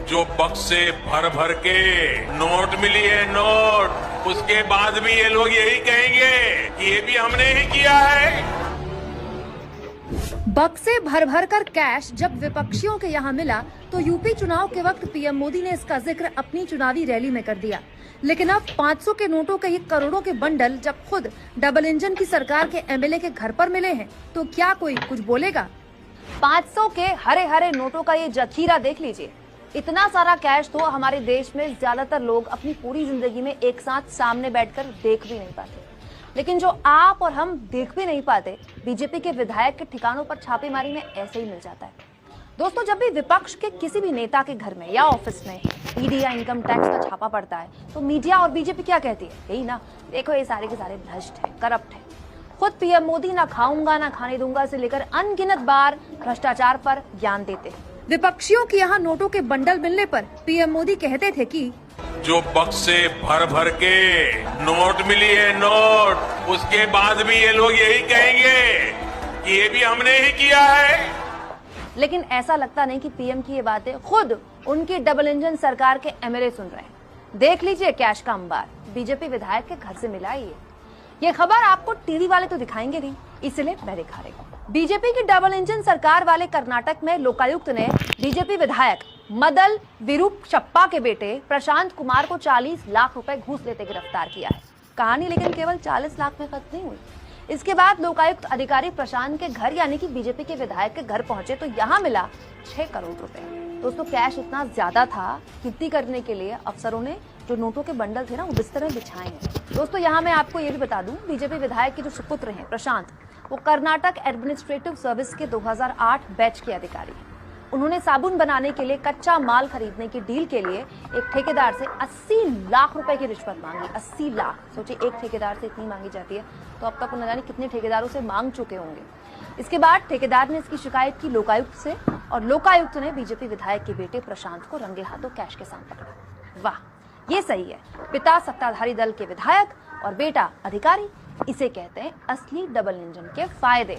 जो बक्से भर भर के नोट मिली है नोट, उसके बाद भी ये लोग यही कहेंगे कि ये भी हमने ही किया है। बक्से भर भर कर कैश जब विपक्षियों के यहाँ मिला तो यूपी चुनाव के वक्त पीएम मोदी ने इसका जिक्र अपनी चुनावी रैली में कर दिया। लेकिन अब 500 के नोटों के ये करोड़ों के बंडल जब खुद डबल इंजन की सरकार के एमएलए के घर पर मिले हैं तो क्या कोई कुछ बोलेगा? 500 के हरे हरे नोटों का ये जखीरा देख लीजिए। इतना सारा कैश तो हमारे देश में ज्यादातर लोग अपनी पूरी जिंदगी में एक साथ सामने बैठकर देख भी नहीं पाते, लेकिन जो आप और हम देख भी नहीं पाते, बीजेपी के विधायक के ठिकानों पर छापेमारी में ऐसे ही मिल जाता है। दोस्तों, जब भी विपक्ष के किसी भी नेता के घर में या ऑफिस में ईडी या इनकम टैक्स का छापा पड़ता है तो मीडिया और बीजेपी क्या कहती है? यही ना, देखो ये सारे के सारे भ्रष्ट है, करप्ट है। खुद पीएम मोदी ना खाऊंगा ना खाने दूंगा से लेकर अनगिनत बार भ्रष्टाचार पर ज्ञान देते हैं। विपक्षियों के यहाँ नोटों के बंडल मिलने पर पीएम मोदी कहते थे कि जो बक्से भर भर के नोट मिली है नोट, उसके बाद भी ये लोग यही कहेंगे कि ये भी हमने ही किया है। लेकिन ऐसा लगता नहीं कि पीएम की ये बातें खुद उनकी डबल इंजन सरकार के एमएलए सुन रहे हैं। देख लीजिए कैश का अंबार बीजेपी विधायक के घर से मिला ही है। ये खबर आपको टीवी वाले तो दिखाएंगे नहीं, इसलिए मैं दिखा रही हूँ। बीजेपी की डबल इंजन सरकार वाले कर्नाटक में लोकायुक्त ने बीजेपी विधायक मदल विरूपशप्पा के बेटे प्रशांत कुमार को 40 लाख रुपए घूस लेते गिरफ्तार किया है। कहानी लेकिन केवल 40 लाख में खत्म नहीं हुई। इसके बाद लोकायुक्त अधिकारी प्रशांत के घर यानी कि बीजेपी के विधायक के घर पहुंचे तो यहाँ मिला 6 करोड़ रुपए। दोस्तों, कैश इतना ज्यादा था, गिनती करने के लिए अफसरों ने जो नोटों के बंडल थे ना वो बिस्तर में बिछाए हैं। दोस्तों, यहाँ मैं आपको ये भी बता दूं, बीजेपी विधायक के जो सुपुत्र हैं प्रशांत, वो कर्नाटक एडमिनिस्ट्रेटिव सर्विस के 2008 बैच के अधिकारी हैं। उन्होंने साबुन बनाने के लिए कच्चा माल खरीदने की डील के लिए एक ठेकेदार से 80 लाख रुपए की रिश्वत मांगी। 80 लाख, सोचिए एक ठेकेदार से इतनी मांगी जाती है तो अब तक न जाने कितने ठेकेदारों से मांग चुके होंगे। इसके बाद ठेकेदार ने इसकी शिकायत की लोकायुक्त से और लोकायुक्त ने बीजेपी विधायक के बेटे प्रशांत को रंगे हाथों कैश के साथ पकड़ा। वाह, ये सही है। पिता सत्ताधारी दल के विधायक और बेटा अधिकारी, इसे कहते हैं असली डबल इंजन के फायदे।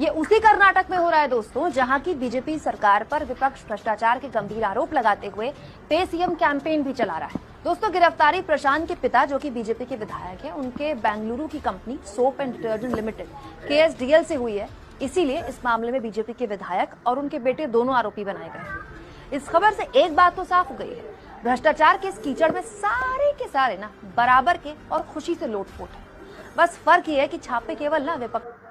ये उसी कर्नाटक में हो रहा है दोस्तों, जहां की बीजेपी सरकार पर विपक्ष भ्रष्टाचार के गंभीर आरोप लगाते हुए पे सीएम कैंपेन भी चला रहा है। दोस्तों, गिरफ्तारी प्रशांत के पिता जो कि बीजेपी के विधायक हैं, उनके बेंगलुरु की company soap and detergent limited KSDL से हुई है। इसीलिए इस मामले में बीजेपी के विधायक और उनके बेटे दोनों आरोपी बनाए गए। इस खबर से एक बात तो साफ हो गई है, भ्रष्टाचार के इस कीचड़ में सारे के सारे ना बराबर के और खुशी से लोटपोट है। बस फर्क ये है कि छापे केवल ना विपक्ष